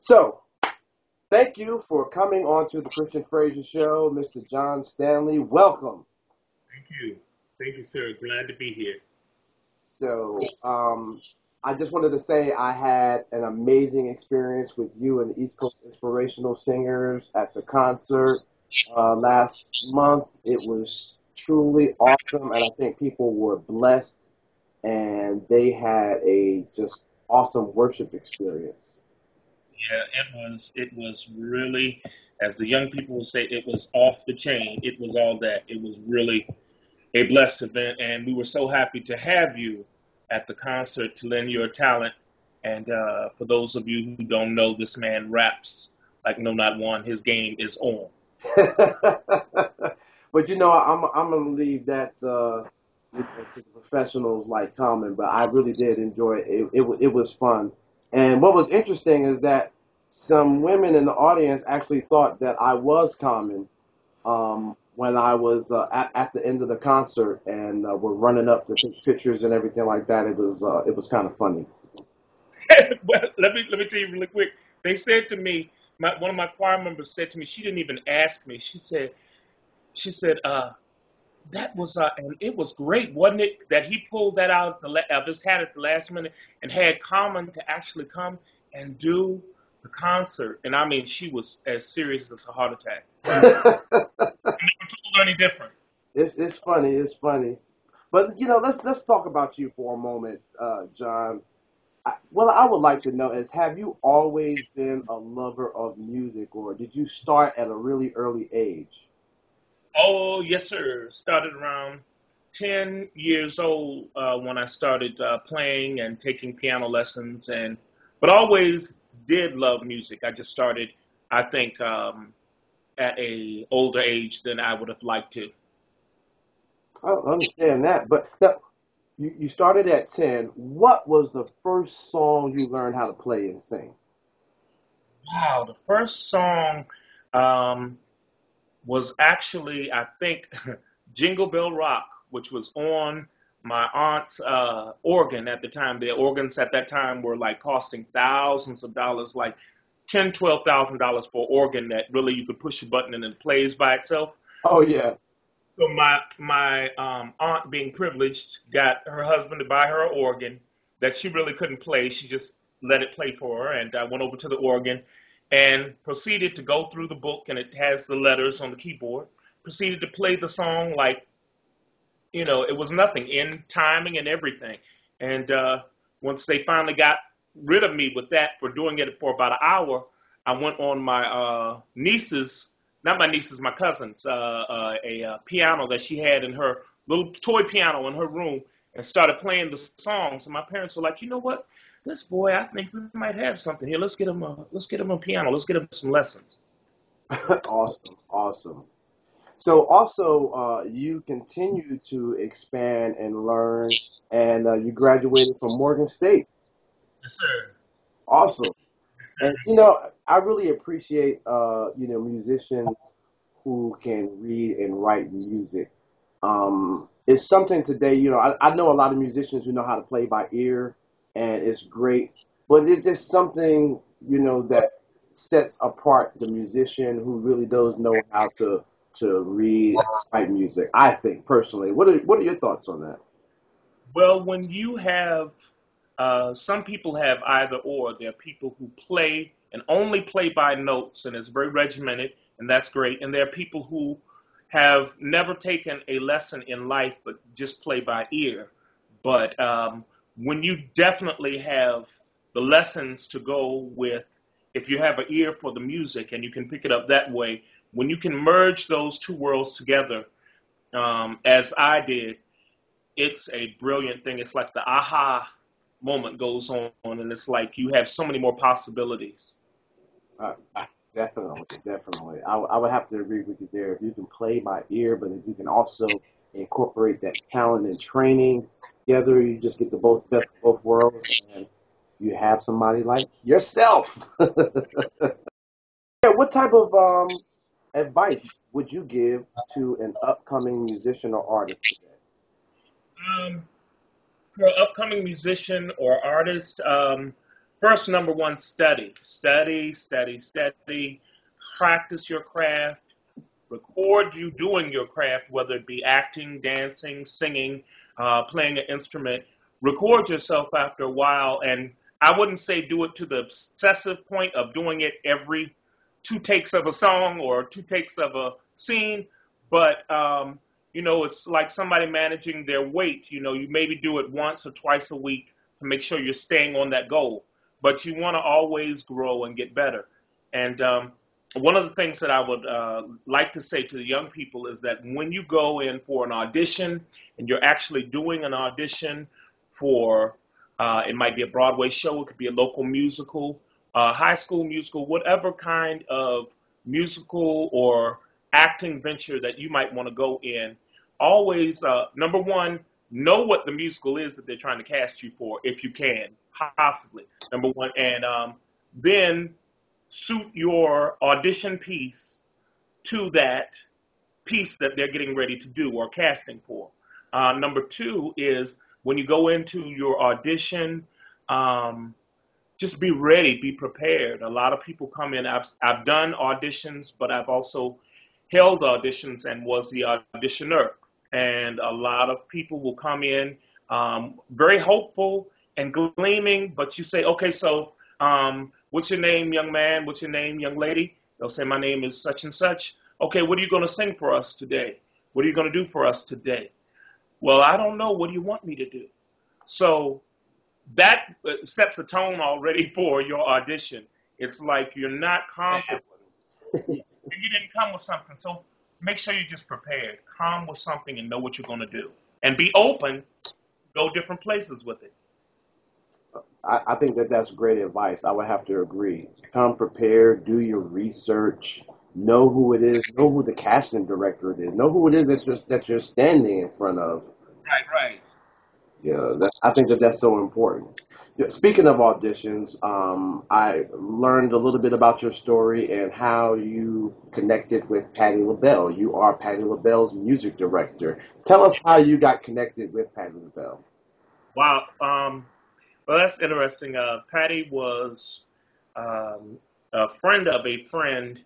So, thank you for coming on to the Christian Fraser Show, Mr. John Stanley. Welcome. Thank you. Thank you, sir. Glad to be here. So, I just wanted to say I had an amazing experience with you and the East Coast Inspirational Singers at the concert last month. It was truly awesome, and I think people were blessed, and they had a just awesome worship experience. Yeah, it was really, as the young people would say, it was off the chain. It was all that. It was really a blessed event, and we were so happy to have you at the concert to lend your talent. And for those of you who don't know, this man raps like no not one. His game is on. But I'm gonna leave that to the professionals like Common. But I really did enjoy it. It was fun. And what was interesting is that some women in the audience actually thought that I was Common when I was at the end of the concert and were running up to take pictures and everything like that. It was kind of funny. Well, let me tell you really quick. They said to me, one of my choir members said to me, she didn't even ask me. She said, that was and it was great, wasn't it? That he pulled that out. Just had it at the last minute and had Common to actually come and do the concert. And I mean, she was as serious as a heart attack. I never told her any different. It's funny. It's funny. But let's talk about you for a moment, John. What I would like to know is, have you always been a lover of music, or did you start at a really early age? Oh, yes, sir. Started around 10 years old when I started playing and taking piano lessons, but always did love music. I just started, I think, at a older age than I would have liked to. I don't understand that. But now, you started at 10. What was the first song you learned how to play and sing? Wow, the first song um, was actually, I think, Jingle Bell Rock, which was on my aunt's organ at the time. The organs at that time were like costing thousands of dollars, like $10,000, $12,000 for an organ that really you could push a button and it plays by itself. Oh, yeah. So my aunt, being privileged, got her husband to buy her an organ that she really couldn't play. She just let it play for her, and I went over to the organ and proceeded to go through the book, and it has the letters on the keyboard. Proceeded to play the song like it was nothing in timing and everything. And once they finally got rid of me with that for doing it for about an hour, I went on my niece's, not my niece's, my cousin's, a piano that she had in her little toy piano in her room and started playing the songs. And my parents were like, you know what? This boy, I think we might have something here. Let's get him a piano. Let's get him some lessons. Awesome. Awesome. So also, you continue to expand and learn, and you graduated from Morgan State. Yes, sir. Awesome. Yes, And sir. I really appreciate musicians who can read and write music. It's something today. I know a lot of musicians who know how to play by ear, and it's great. But it's just something that sets apart the musician who really does know how to read and write music. I think personally. What are your thoughts on that? Well, when you have, some people have either or. There are people who play and only play by notes, and it's very regimented, and that's great. And there are people who have never taken a lesson in life, but just play by ear. But when you definitely have the lessons to go with, if you have an ear for the music and you can pick it up that way, when you can merge those two worlds together, as I did, it's a brilliant thing. It's like the aha moment goes on, and it's like you have so many more possibilities. Uh, Definitely, definitely. I would have to agree with you there. If you can play by ear, but if you can also incorporate that talent and training together, you just get the both best of both worlds, and you have somebody like yourself. Yeah, what type of advice would you give to an upcoming musician or artist today? Um, for an upcoming musician or artist, First, number one, study. Study, study, study. Practice your craft. Record you doing your craft, whether it be acting, dancing, singing, playing an instrument. Record yourself after a while, and I wouldn't say do it to the obsessive point of doing it every two takes of a song or two takes of a scene, but it's like somebody managing their weight. You maybe do it once or twice a week to make sure you're staying on that goal, but you want to always grow and get better. And one of the things that I would like to say to the young people is that when you go in for an audition and you're actually doing an audition for, it might be a Broadway show, it could be a local musical, high school musical, whatever kind of musical or acting venture that you might want to go in, always, number one, know what the musical is that they're trying to cast you for, if you can, possibly, number one. And then suit your audition piece to that piece that they're getting ready to do or casting for. Number two is when you go into your audition, just be ready, be prepared. A lot of people come in. I've done auditions, but I've also held auditions and was the auditioner. And a lot of people will come in very hopeful and gleaming, but you say, okay, so what's your name, young man? What's your name, young lady? They'll say, my name is such and such. Okay, what are you going to sing for us today? What are you going to do for us today? Well, I don't know. What do you want me to do? So that sets the tone already for your audition. It's like you're not confident. You didn't come with something. So make sure you're just prepared. Come with something and know what you're going to do. And be open. Go different places with it. I think that that's great advice. I would have to agree. Come prepared, do your research, know who it is, know who the casting director it is, know who it is that you're standing in front of. Right, right. Yeah, I think that that's so important. Yeah, speaking of auditions, I learned a little bit about your story and how you connected with Patti LaBelle. You are Patti LaBelle's music director. Tell us how you got connected with Patti LaBelle. Wow. Well, that's interesting. Patty was a friend of a friend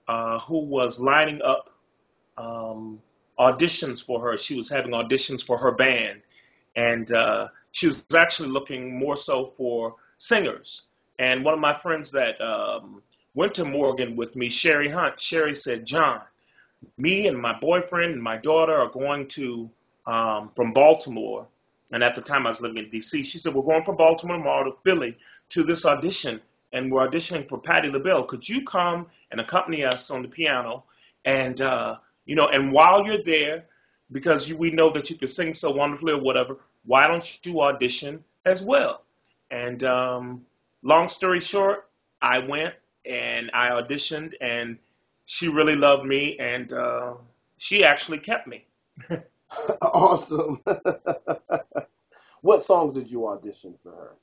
who was lining up auditions for her. She was having auditions for her band, and she was actually looking more so for singers. And one of my friends that went to Morgan with me, Sherry Hunt, Sherry said, John, me and my boyfriend and my daughter are going to from Baltimore. And at the time I was living in D.C. She said, we're going from Baltimore tomorrow to Philly to this audition, and we're auditioning for Patti LaBelle. Could you come and accompany us on the piano? And, and while you're there, because we know that you can sing so wonderfully or whatever, why don't you audition as well? And long story short, I went and I auditioned, and she really loved me, and she actually kept me. Awesome. What songs did you audition for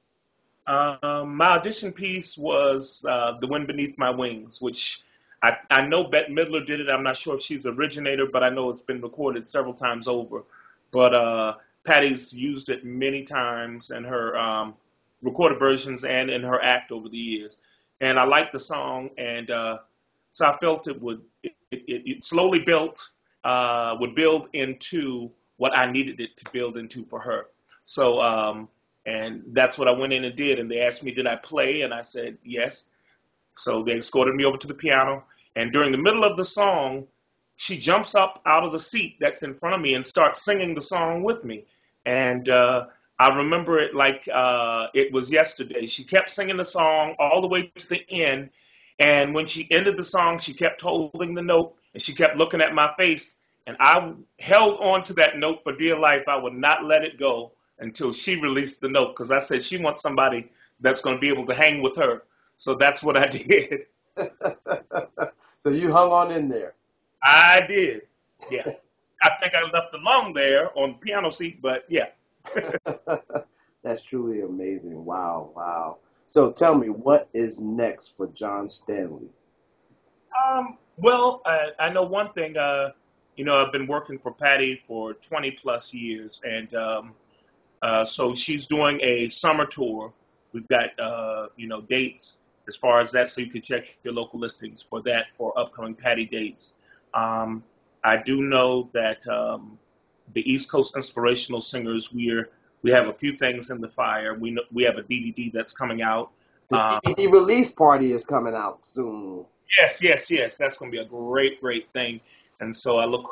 her? My audition piece was The Wind Beneath My Wings, which I know Bette Midler did it. I'm not sure if she's the originator, but I know it's been recorded several times over. But Patty's used it many times in her recorded versions and in her act over the years. And I liked the song, and so I felt it slowly would build into what I needed it to build into for her. So, and that's what I went in and did. And they asked me, did I play? And I said, yes. So they escorted me over to the piano. And during the middle of the song, she jumps up out of the seat that's in front of me and starts singing the song with me. And I remember it like it was yesterday. She kept singing the song all the way to the end. And when she ended the song, she kept holding the note and she kept looking at my face. And I held on to that note for dear life. I would not let it go until she released the note, because I said she wants somebody that's going to be able to hang with her. So that's what I did. So you hung on in there. I did. Yeah. I think I left alone there on the piano seat, but yeah. That's truly amazing. Wow, wow. So tell me, what is next for John Stanley? Well, I know one thing. I've been working for Patti for 20 plus years, and so she's doing a summer tour We've got dates as far as that, so you can check your local listings for that for upcoming Patty dates. Um, I do know that the East Coast Inspirational Singers, we have a few things in the fire. We have a DVD that's coming out. The Um, DVD release party is coming out soon. yes, yes, yes. That's going to be a great, great thing. And so I look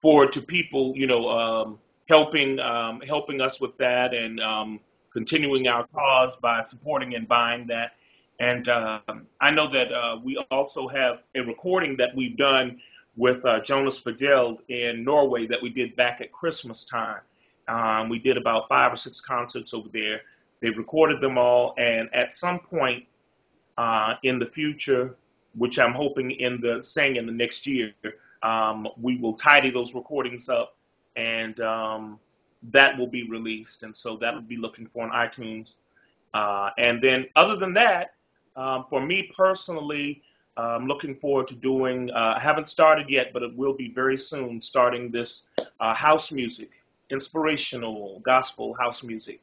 forward to people, helping us with that and continuing our cause by supporting and buying that. And I know that we also have a recording that we've done with Jonas Fidel in Norway that we did back at Christmas time. We did about 5 or 6 concerts over there. They've recorded them all, and at some point in the future, which I'm hoping in the next year, we will tidy those recordings up, and that will be released. And so that will be looking for on iTunes. And then, other than that, for me personally, I'm looking forward to doing. I haven't started yet, but it will be very soon. Starting this house music, inspirational gospel house music,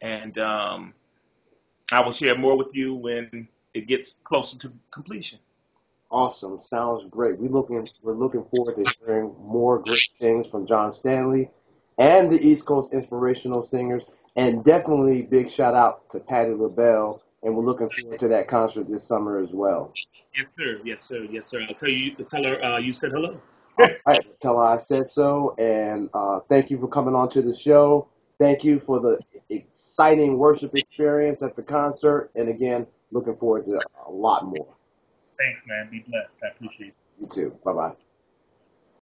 and I will share more with you when it gets closer to completion. Awesome. Sounds great. We're looking forward to hearing more great things from John Stanley and the East Coast Inspirational Singers. And definitely big shout out to Patti LaBelle. And we're looking forward to that concert this summer as well. Yes, sir. Yes, sir. Yes, sir. Tell her you said hello. All right. Tell her I said so. And thank you for coming on to the show. Thank you for the exciting worship experience at the concert. And again, looking forward to a lot more. Thanks, man. Be blessed. I appreciate it. You too. Bye bye.